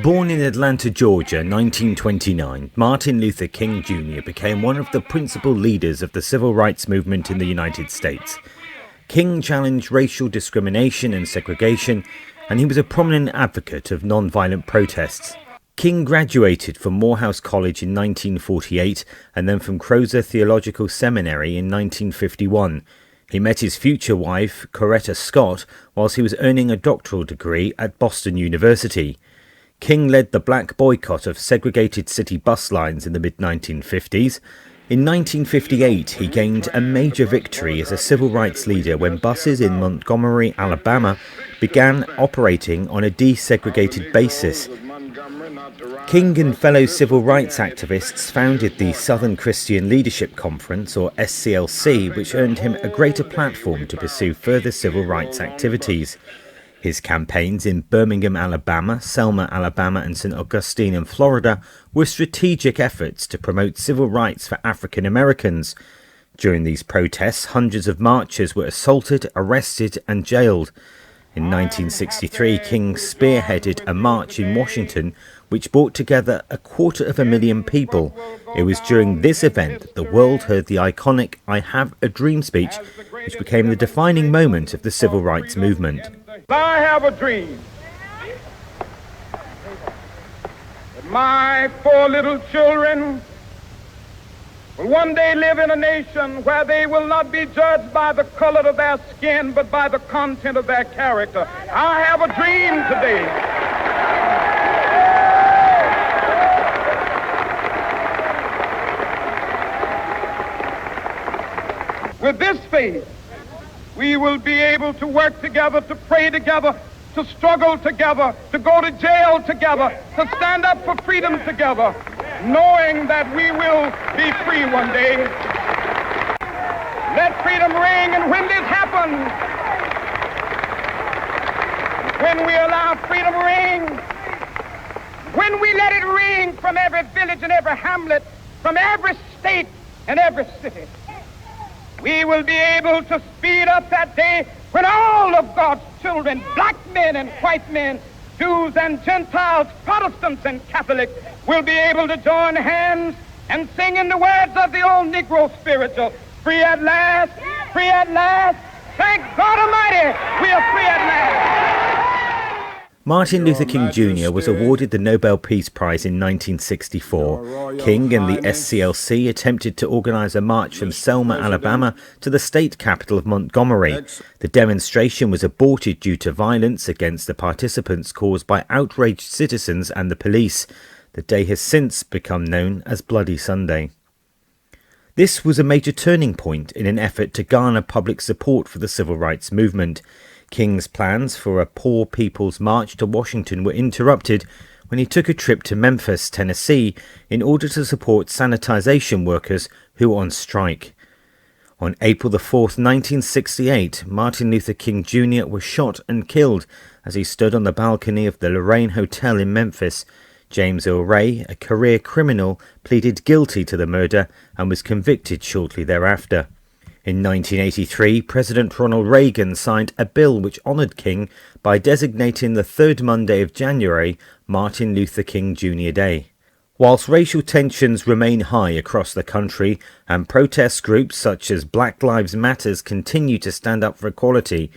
Born in Atlanta, Georgia, 1929, Martin Luther King Jr. became one of the principal leaders of the civil rights movement in the United States. King challenged racial discrimination and segregation, and he was a prominent advocate of nonviolent protests. King graduated from Morehouse College in 1948 and then from Crozer Theological Seminary in 1951. He met his future wife, Coretta Scott, whilst he was earning a doctoral degree at Boston University. King led the black boycott of segregated city bus lines in the mid-1950s. In 1958, he gained a major victory as a civil rights leader when buses in Montgomery, Alabama, began operating on a desegregated basis. King and fellow civil rights activists founded the Southern Christian Leadership Conference, or SCLC, which earned him a greater platform to pursue further civil rights activities. His campaigns in Birmingham, Alabama, Selma, Alabama and St. Augustine in Florida were strategic efforts to promote civil rights for African Americans. During these protests, hundreds of marchers were assaulted, arrested and jailed. In 1963, King spearheaded a march in Washington which brought together 250,000 people. It was during this event that the world heard the iconic "I Have a Dream" speech, which became the defining moment of the civil rights movement. I have a dream that my 4 little children will one day live in a nation where they will not be judged by the color of their skin, but by the content of their character. I have a dream today. With this faith, we will be able to work together, to pray together, to struggle together, to go to jail together, to stand up for freedom together, knowing that we will be free one day. Let freedom ring, and when this happens, when we allow freedom ring, when we let it ring from every village and every hamlet, from every state and every city, we will be able to speed up that day when all of God's children, black men and white men, Jews and Gentiles, Protestants and Catholics, will be able to join hands and sing in the words of the old Negro spiritual, "Free at last, free at last, thank God Almighty, we are free at last." Martin Luther King Jr. was awarded the Nobel Peace Prize in 1964. King and the SCLC attempted to organize a march from Selma, Alabama to the state capital of Montgomery. The demonstration was aborted due to violence against the participants caused by outraged citizens and the police. The day has since become known as Bloody Sunday. This was a major turning point in an effort to garner public support for the civil rights movement. King's plans for a Poor People's March to Washington were interrupted when he took a trip to Memphis, Tennessee, in order to support sanitization workers who were on strike. On April the 4th, 1968, Martin Luther King Jr. was shot and killed as he stood on the balcony of the Lorraine Hotel in Memphis. James Earl Ray, a career criminal, pleaded guilty to the murder and was convicted shortly thereafter. In 1983, President Ronald Reagan signed a bill which honoured King by designating the third Monday of January Martin Luther King Jr. Day. Whilst racial tensions remain high across the country and protest groups such as Black Lives Matter continue to stand up for equality,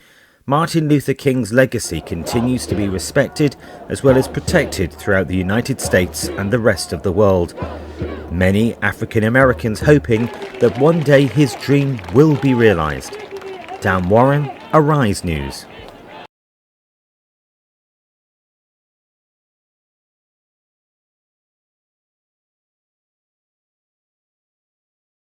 Martin Luther King's legacy continues to be respected as well as protected throughout the United States and the rest of the world. Many African Americans hoping that one day his dream will be realised. Dan Warren, Arise News.